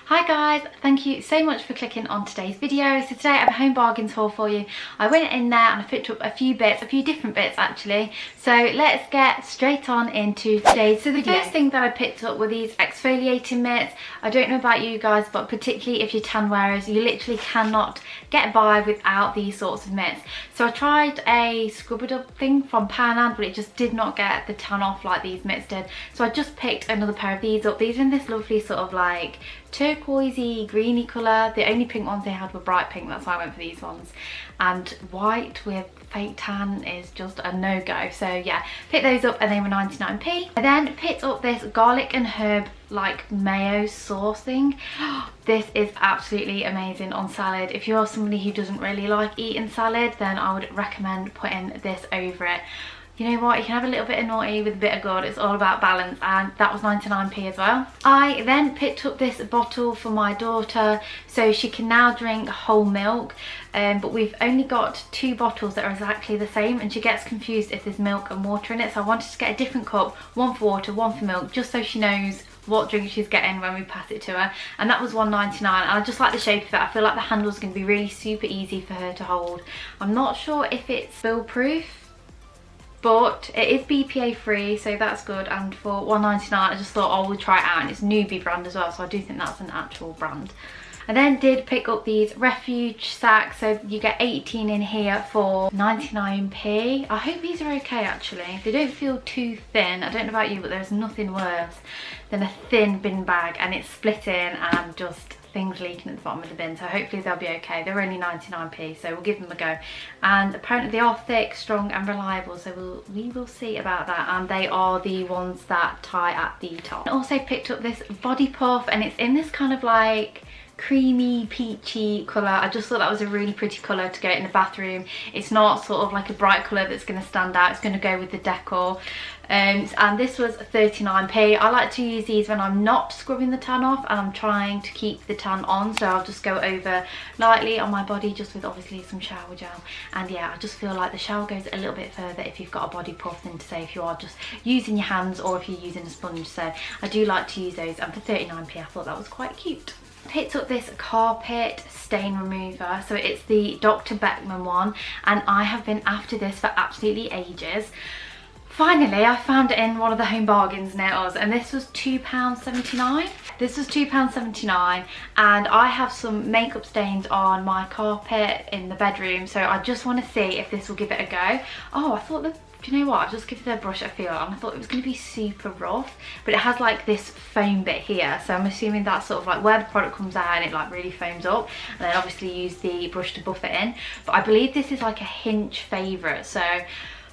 Hi guys, thank you so much for clicking on today's video. So today I have a home bargains haul for you. I went in there and I picked up a few different bits actually. So let's get straight on into today's video. First thing that I picked up were these exfoliating mitts. I don't know about you guys, but particularly if you're tan wearers, you literally cannot get by without these sorts of mitts. So I tried a scrub up thing from Poundland, but it just did not get the tan off like these mitts did. So I just picked another pair of these up. These are in this lovely sort of like turquoisey greeny colour. The only pink ones they had were bright pink, that's why I went for these ones, and white with fake tan is just a no-go. So yeah, picked those up and they were 99p. I then picked up this garlic and herb like mayo sauce thing. This is absolutely amazing on salad. If you're somebody who doesn't really like eating salad, then I would recommend putting this over it. You know what, you can have a little bit of naughty with a bit of good. It's all about balance, and that was 99p as well. I then picked up this bottle for my daughter so she can now drink whole milk, but we've only got 2 bottles that are exactly the same and she gets confused if there's milk and water in it. So I wanted to get a different cup, one for water, one for milk, just so she knows what drink she's getting when we pass it to her. And that was $1.99, and I just like the shape of it. I feel like the handle's going to be really super easy for her to hold. I'm not sure if it's spill proof, but it is BPA free, so that's good. And for $1.99 I just thought, oh, we'll try it out, and it's Newbie brand as well, so I do think that's an actual brand. I then did pick up these Refuge Sacks, so you get 18 in here for 99p. I hope these are okay actually. They don't feel too thin. I don't know about you, but there's nothing worse than a thin bin bag and it's splitting and just things leaking at the bottom of the bin. So hopefully they'll be okay. They're only 99p, so we'll give them a go. And apparently they are thick, strong and reliable, so we will see about that. And they are the ones that tie at the top. I also picked up this body puff, and it's in this kind of like creamy peachy colour. I just thought that was a really pretty colour to go in the bathroom. It's not sort of like a bright colour that's going to stand out. It's going to go with the decor. And this was 39p. I like to use these when I'm not scrubbing the tan off and I'm trying to keep the tan on, so I'll just go over lightly on my body just with obviously some shower gel. And yeah, I just feel like the shower goes a little bit further if you've got a body puff than to say if you are just using your hands or if you're using a sponge. So I do like to use those, and for 39p I thought that was quite cute. Picked up this carpet stain remover, so it's the Dr. Beckman one, and I have been after this for absolutely ages. Finally I found it in one of the home bargains near us, and this was £2.79. This was £2.79, and I have some makeup stains on my carpet in the bedroom, so I just want to see if this will give it a go. Oh, I thought do you know what, I'll just give the brush a feel, and I thought it was going to be super rough, but it has like this foam bit here, so I'm assuming that's sort of like where the product comes out and it like really foams up, and then obviously use the brush to buff it in. But I believe this is like a Hinge favourite, so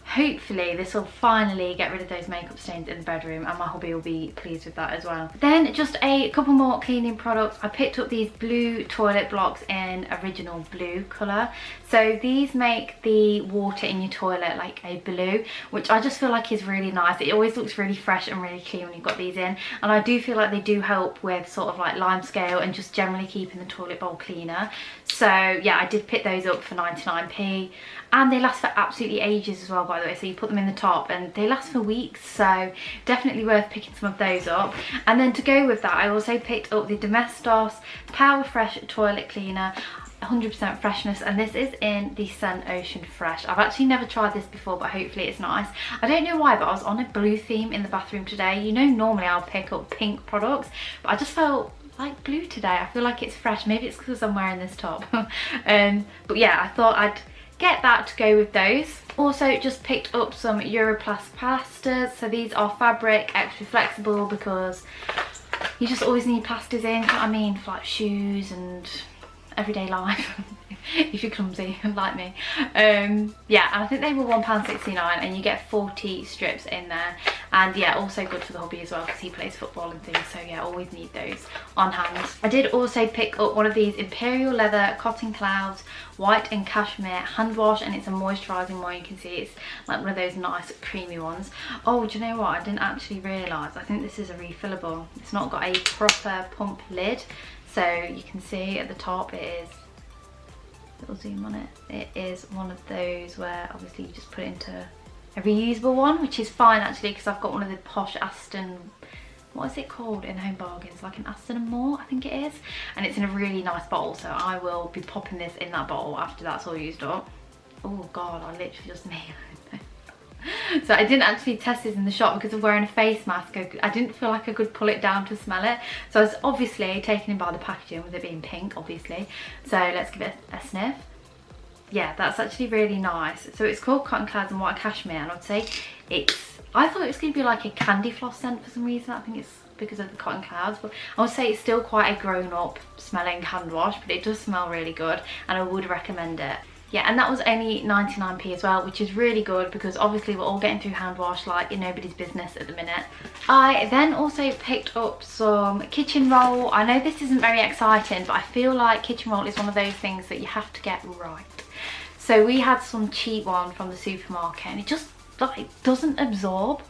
hopefully this will finally get rid of those makeup stains in the bedroom, and my hubby will be pleased with that as well. Then just a couple more cleaning products. I picked up these blue toilet blocks in original blue colour. So these make the water in your toilet like a blue, which I just feel like is really nice. It always looks really fresh and really clean when you've got these in, and I do feel like they do help with sort of like lime scale and just generally keeping the toilet bowl cleaner. So yeah, I did pick those up for 99p, and they last for absolutely ages as well, by the way. So you put them in the top and they last for weeks, so definitely worth picking some of those up. And then to go with that, I also picked up the Domestos Power Fresh Toilet Cleaner, 100% freshness, and this is in the Sun Ocean Fresh. I've actually never tried this before, but hopefully it's nice. I don't know why, but I was on a blue theme in the bathroom today. You know, normally I'll pick up pink products, but I just felt like blue today. I feel like it's fresh. Maybe it's because I'm wearing this top. But yeah, I thought I'd get that to go with those. Also just picked up some Europlast plasters. So these are fabric, extra flexible, because you just always need plasters in, you know what I mean, for like shoes and everyday life if you're clumsy like me. Yeah, and I think they were £1.69, and you get 40 strips in there. And yeah, also good for the hubby as well because he plays football and things, so yeah, always need those on hand. I did also pick up one of these Imperial Leather Cotton Clouds White and Cashmere hand wash, and it's a moisturising one. You can see it's like one of those nice creamy ones. Oh, do you know what, I didn't actually realise, I think this is a refillable. It's not got a proper pump lid, so you can see at the top it is, little zoom on it, it is one of those where obviously you just put it into a reusable one, which is fine actually because I've got one of the posh Aston what is it called in Home Bargains, like an Aston and More, I think it is, and it's in a really nice bottle, so I will be popping this in that bottle after that's all used up. Oh god, I literally just nailed it. So I didn't actually test this in the shop because of wearing a face mask. I didn't feel like I could pull it down to smell it, so I was obviously taken in by the packaging with it being pink, obviously. So let's give it a sniff. Yeah, that's actually really nice. So it's called Cotton Clouds and White Cashmere, and I'd say I thought it was going to be like a candy floss scent for some reason. I think it's because of the Cotton Clouds, but I would say it's still quite a grown up smelling hand wash, but it does smell really good and I would recommend it. Yeah, and that was only 99p as well, which is really good because obviously we're all getting through hand wash like in nobody's business at the minute. I then also picked up some kitchen roll. I know this isn't very exciting, but I feel like kitchen roll is one of those things that you have to get right. So we had some cheap one from the supermarket and it just like doesn't absorb.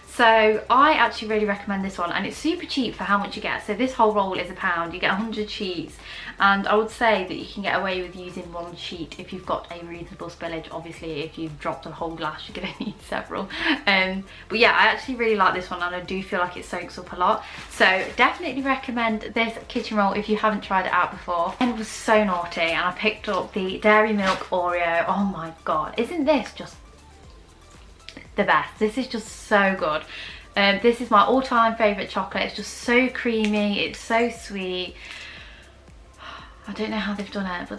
So I actually really recommend this one, and it's super cheap for how much you get. So this whole roll is £1. You get 100 sheets, and I would say that you can get away with using one sheet if you've got a reasonable spillage. Obviously if you've dropped a whole glass you're going to need several. But yeah, I actually really like this one, and I do feel like it soaks up a lot. So definitely recommend this kitchen roll if you haven't tried it out before. And it was so naughty, and I picked up the Dairy Milk Oreo. Oh my god, isn't this just the best? This is just so good. This is my all-time favourite chocolate. It's just so creamy, it's so sweet. I don't know how they've done it, but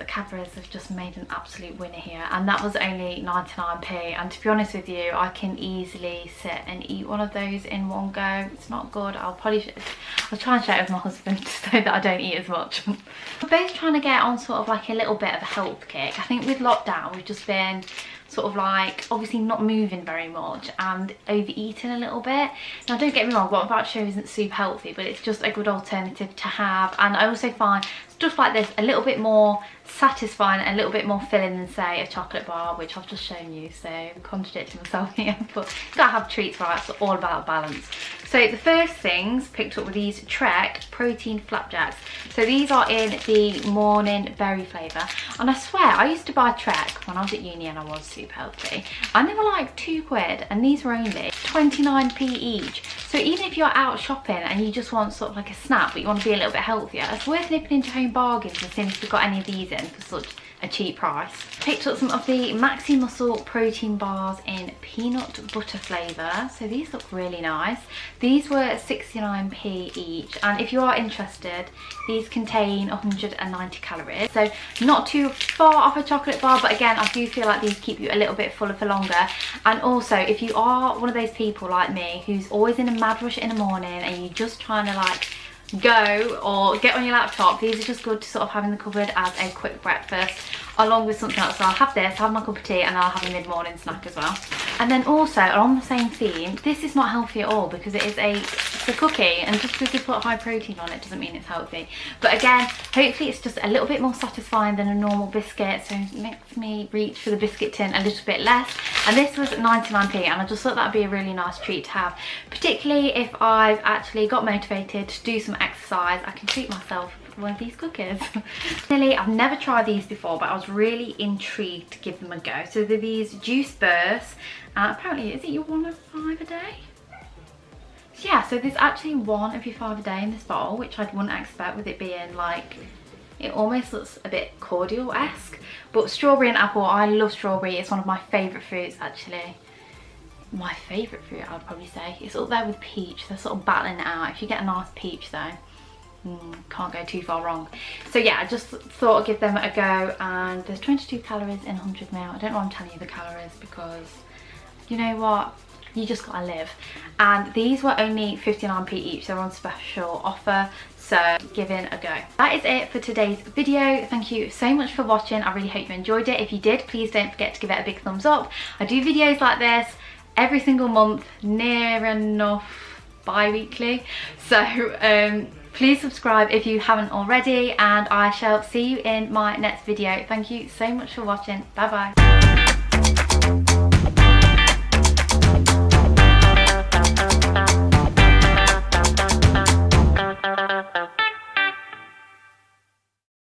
Cadbury's have just made an absolute winner here, and that was only 99p. And to be honest with you, I can easily sit and eat one of those in one go. It's not good. I'll try and share it with my husband so that I don't eat as much. We're both trying to get on sort of like a little bit of a health kick. I think with lockdown we've just been sort of like obviously not moving very much and overeating a little bit. Now don't get me wrong, what I'm about to show isn't super healthy, but it's just a good alternative to have. And I also find stuff like this a little bit more satisfying, a little bit more filling than say a chocolate bar, which I've just shown you, so I'm contradicting myself here, but you gotta have treats, right? It's all about balance. So the first things picked up with these Trek protein flapjacks. So these are in the morning berry flavour, and I swear I used to buy Trek when I was at uni and I was super healthy, and they were like £2, and these were only 29p each. So even if you're out shopping and you just want sort of like a snack but you want to be a little bit healthier, it's worth nipping into Home Bargains and seeing if we've got any of these in for such a cheap price. Picked up some of the Maxi Muscle protein bars in peanut butter flavour. So these look really nice. These were 69p each, and if you are interested, these contain 190 calories. So not too far off a chocolate bar, but again, I do feel like these keep you a little bit fuller for longer. And also, if you are one of those people like me who's always in a mad rush in the morning and you're just trying to like go or get on your laptop, these are just good to sort of have in the cupboard as a quick breakfast along with something else. So I'll have this, have my cup of tea, and I'll have a mid-morning snack as well. And then also on the same theme, this is not healthy at all because it's a cookie, and just because they put high protein on it doesn't mean it's healthy. But again, hopefully it's just a little bit more satisfying than a normal biscuit, so it makes me reach for the biscuit tin a little bit less. And this was 99p, and I just thought that'd be a really nice treat to have, particularly if I've actually got motivated to do some exercise. I can treat myself with one of these cookies. Really, I've never tried these before, but I was really intrigued to give them a go. So they're these juice bursts, and apparently, is it your 1 of 5 a day? Yeah, so there's actually 1 of your 5 a day in this bottle, which I wouldn't expect with it being like, it almost looks a bit cordial-esque. But strawberry and apple, I love strawberry. It's one of my favourite fruits actually. My favourite fruit, I'd probably say. It's up there with peach. They're sort of battling it out. If you get a nice peach though, can't go too far wrong. So yeah, I just thought I'd give them a go, and there's 22 calories in 100 ml. I don't know why I'm telling you the calories because you know what? You just gotta live. And these were only 59p each. They're on special offer, so give it a go. That is it for today's video. Thank you so much for watching. I really hope you enjoyed it. If you did, please don't forget to give it a big thumbs up. I do videos like this every single month, near enough bi-weekly, so please subscribe if you haven't already, and I shall see you in my next video. Thank you so much for watching. Bye bye.